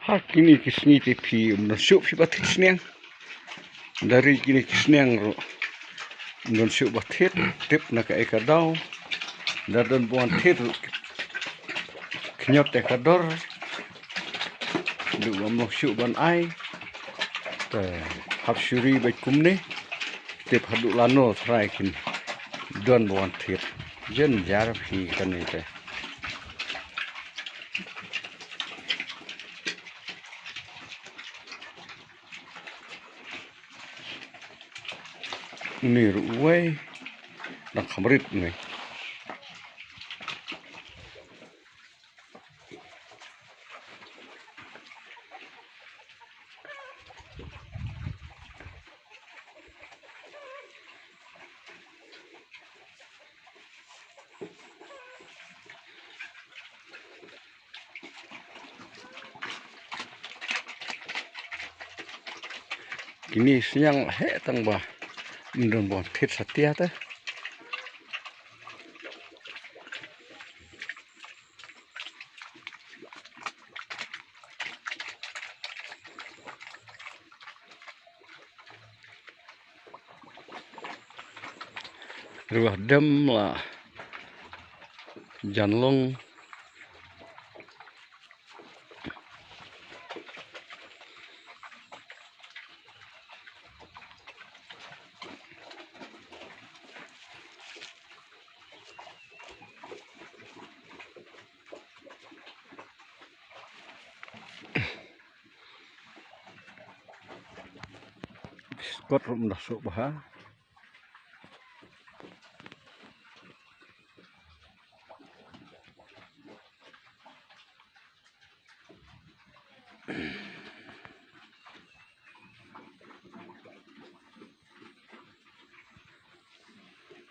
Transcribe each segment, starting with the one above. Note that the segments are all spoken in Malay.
Kini kisni tipi menusuk si batit sniang dari kini sniang ro menusuk batit tip nak ekadau dan buan tit khñiot ekador du menusuk ban ai te hap syuri baik kumne tip hadu lano try kin don buan tit jen jar phi kan te ni ruway nak khamrit ni kini sniang he tang ba ndon bon thit satia ta ruah dem lah janlong biskot rum dah sok bah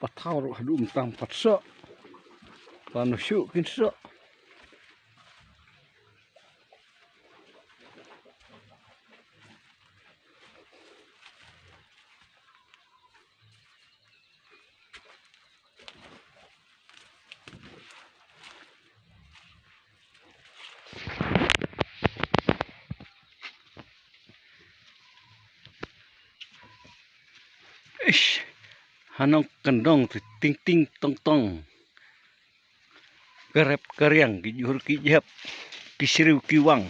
patau ro hadu tang patso panusuk kin so ish hanong kendong tu ting ting tong tong kerep keriang ki jur ki jap ki siriu ki wang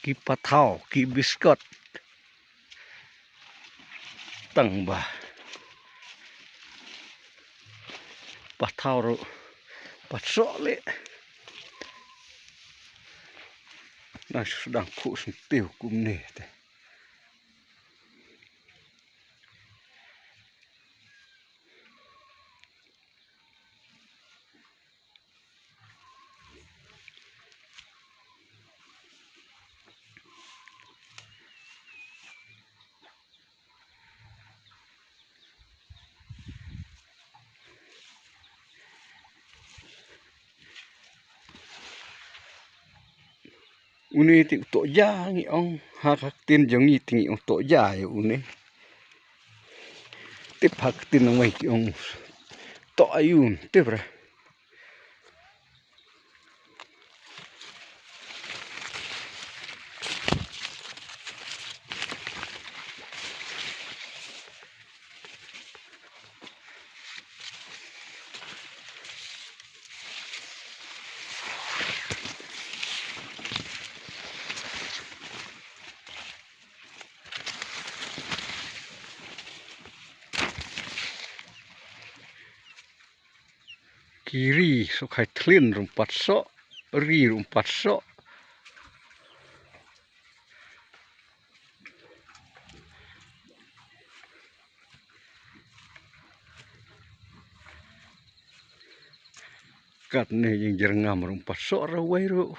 ki patau ki biskot tang bah patau ro patso le nah sedang ku sentiu kumne te uni ti to ja ngi ong hak tin jongi tingi ong to ja ya uni ti phak tin ngai ki ong to ayun te bra kiri sukai tlin rumpat so ri rumpat so kat ne yang jerngam rumpat so rawai ro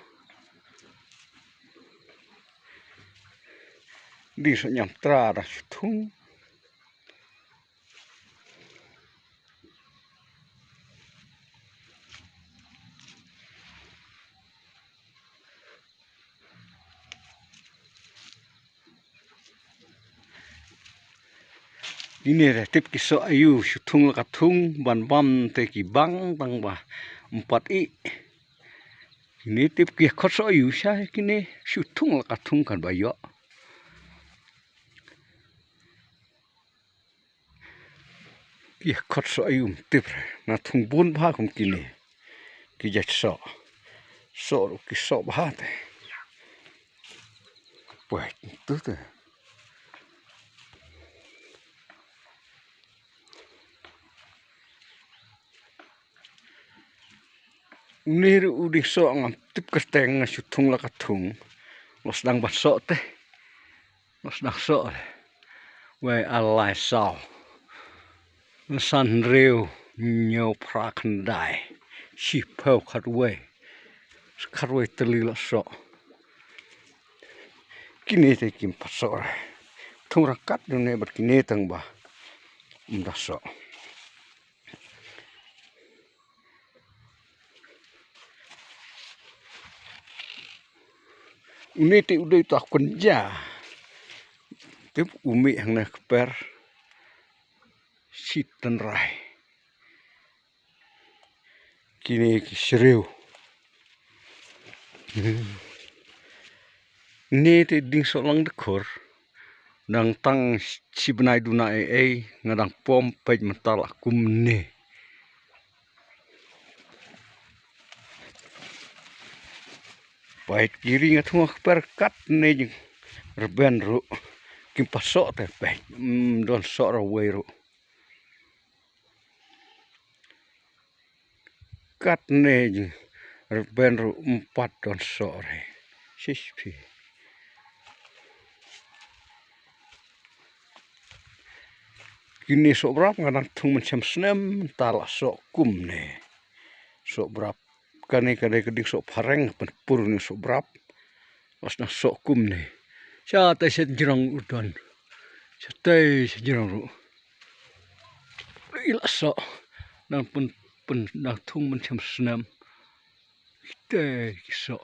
di so nyam tra dah thung ini tip kiso ayu sutung lakatung ban bam te ki bang tang bah 4 i Kine tip kia khot yu Shah kine syutung la katung kan bayo. Kia khot yu tip na thung bun ba kum kine. Ki jat so ki so ba te. Wait, tu te. Nir udi so ngam tip kerteng na syutung la katung. Los dang bat so te. Los dang so. Wei alai sao. San rêu nhiều prak ndai. Si pau khát wei teli la so. Kine te kim pat so ra. Thung ra kat du ne bat kine tang ba. Da so. Ini te udai tak kunja. Tip umi hang na per sitan rai. Kini ki sriu. Ni te ding so lang dekor. Nang tang si benai duna ngadang pom pej mental akum ne. Pait kiri ngatung per kat ne jing reben ru. Kim pasok te pej. Don sok ra wei ru. Kat ne jing reben ru 4 don sok re. Sispi. Kini sok berap ngadang tung macam senem tala sok kum ne. Sok berap kane keding sok pareng pur ni sok berap. Os na sok kum ne. Sha ta set jirang udon. Sha ta jirang ru. Ila sok nang pun nang tung macam senem. Kita sok.